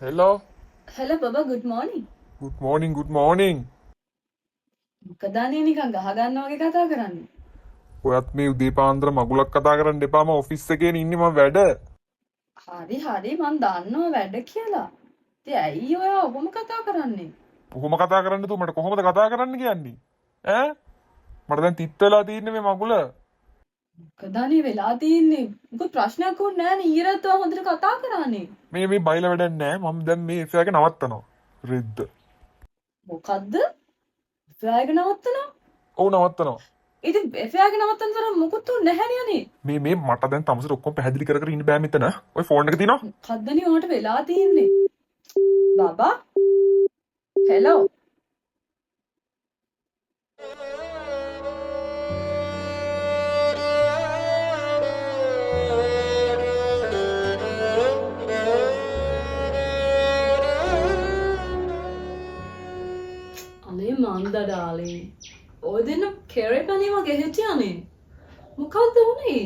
Hello. Hello Baba, good morning. Good morning, good morning. මොකද අනේ නිකන් ගහ ගන්නවා වගේ කතා කරන්නේ. ඔයත් මේ උදේ පාන්දර මගුලක් කතා කරන්න එපා. මම ඔෆිස් එකේ ඉන්නේ මම වැඩ. හරි මන් දන්නවා වැඩ කියලා. ඉතින් ඇයි ඔයා ඔබම කතා කරන්නේ? කොහොම කතා කරන්නද තු මට කොහොමද කතා කරන්න කියන්නේ? ඈ? මට දැන් තිත් වෙලා තියෙන්නේ මේ මගුල. මොකද අනේ වෙලා තියෙන්නේ? මොකද ප්‍රශ්නයක් වුණ නෑනේ ඊරත් ඔයා හොඳට කතා කරානේ. මේ බයිලා වැඩක් නෑ. මම දැන් මේ එෆ් එක නවත්තනවා. රෙද්ද. මොකද්ද? එෆ්ආයි එක නවත්තනවා? ඔව් නවත්තනවා. ඉතින් එෆ්ආයි එක නවත්තන තරම් මොකුත් උන්නේ නැහැනේ අනේ. මේ මට දැන් තමසර ඔක්කොම පැහැදිලි කර ඉන්න බෑ මෙතන. ඔය ෆෝන් එක තියෙනවා. මොකද්දනේ ඔයාට වෙලා තියෙන්නේ? බබා? හෙලෝ. අනේ මන්ද ඩාලින් ඔය දෙන්න කෙරේ පැනීම ගෙහෙටියානේ මොකද්ද උනේ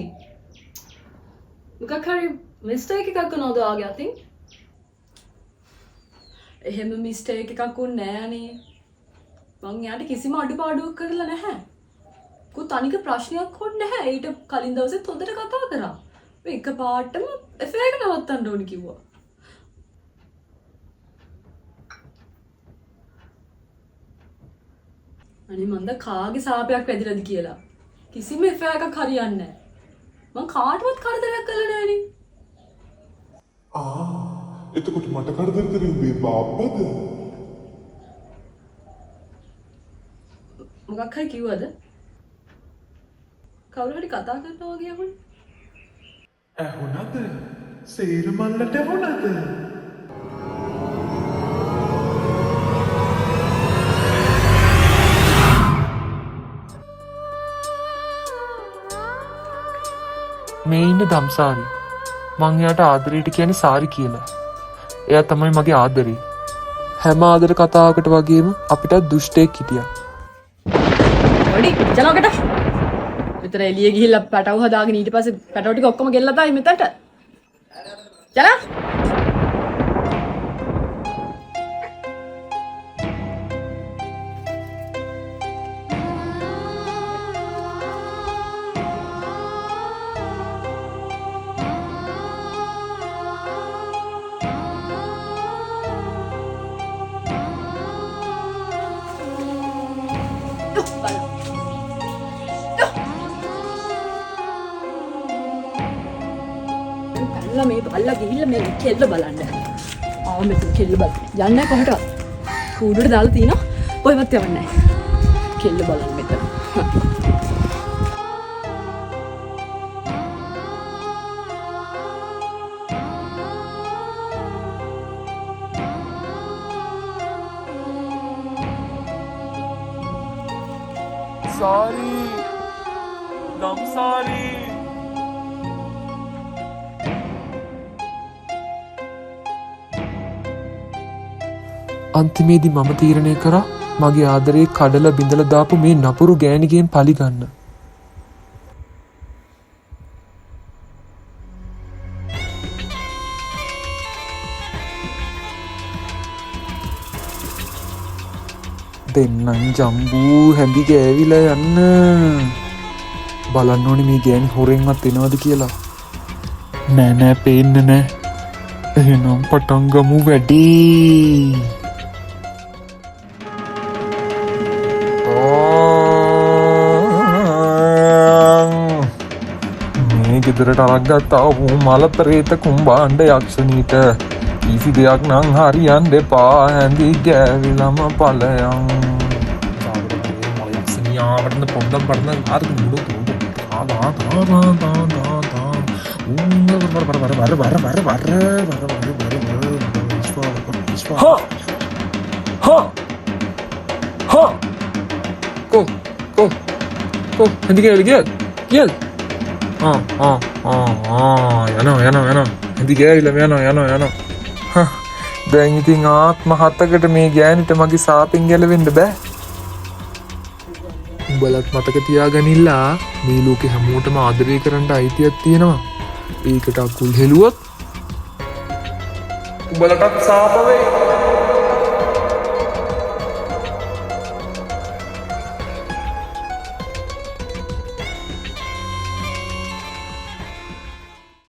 මොකක් හරි මිස්ටේක් එකක් වුණාද ඔයාගේ අතින් එහෙම මිස්ටේක් එකක් වුණේ නෑනේ මං යාට කිසිම අඩුපාඩුවක් කරලා නැහැ කො තනික ප්‍රශ්නයක් වුණේ නැහැ ඊට කලින් දවසෙත් හොඳට කතා කරා මේ එකපාරටම එෆ් එක නවත්තන්න ඕනි කිව්වා අනේ මන්ද කාගේ සාපයක් වැදිලාද කියලා කිසිම එෆ් එකක් හරියන්නේ නැහැ මං කාටවත් කරදරයක් කළා නෑනේ එතකොට මට කරදර කරේ උඹේ බාප්පද? මොකක් හරි කිව්වද කවුරු හරි කතා කරනවා වගේ යමුනේ ඇහුණද? සේරමල්ලට ඇහුණද? මේ ඉන්න දම්සාරි. මං එයාට ආදරේට කියන්නේ සාරි කියලා. එයා තමයි මගේ ආදරේ. හැම ආදර කතාවකට වගේම අපිටත් දුෂ්ටයෙක් හිටියා. ඔඩි චලෝකට විතර එළිය ගිහිල්ලා පැටව හදාගෙන ඊට පස්සේ පැටව ටික ඔක්කොම ගෙල්ලලා තායි මෙතනට චලා මේ බල්ලා ගිහිල්ලා මේ කෙල්ල බලන්න. මෙතන කෙල්ල බලන්න. යන්නේ කොහටද? කූඩුවට දාලා තිනවා. කොහෙවත් යවන්නේ නැහැ. කෙල්ල බලන්න මෙතන. සාරි. දම්සාරි. අන්තිමේදී මම තීරණය කරා මගේ ආදරේ කඩලා බිඳලා දාපු මේ නපුරු ගෑණිගෙන් පලිගන්න. දෙන්නම් ජම්බූ හැඳි ගෑවිලා යන්න. බලන්න ඕනේ මේ ගෑණි හොරෙන්වත් එනවද කියලා. නෑ පේන්නේ නෑ. එහෙනම් පටන් ගමු වැඩේ. ගෙදරට අරක් ගත්තා මල පෙරේත කුම්බාණ්ඩ යක්ෂණීට කිසි දෙයක් නම් හරියන්න එපා හැඳි ගෑවිලම ඵලයන් යක්ෂණියාවටන පොඩ්ඩක් බඩන අර මුඩු හැඳි ගෑවිල කියල් යනවා ඇදි ගෑවිලම යනවා දැන් ඉතින් ආත්ම හතකට මේ ගෑනිට මගේ සාපෙන් ගැලවෙන්න බෑ උඹලත් මතක තියාගනිල්ලා මේ ලෝකෙ හැමෝටම ආදරය කරන්න අයිතියක් තියෙනවා ඒකට අකුල් හෙළුවොත් උඹලටත් සාප වේ.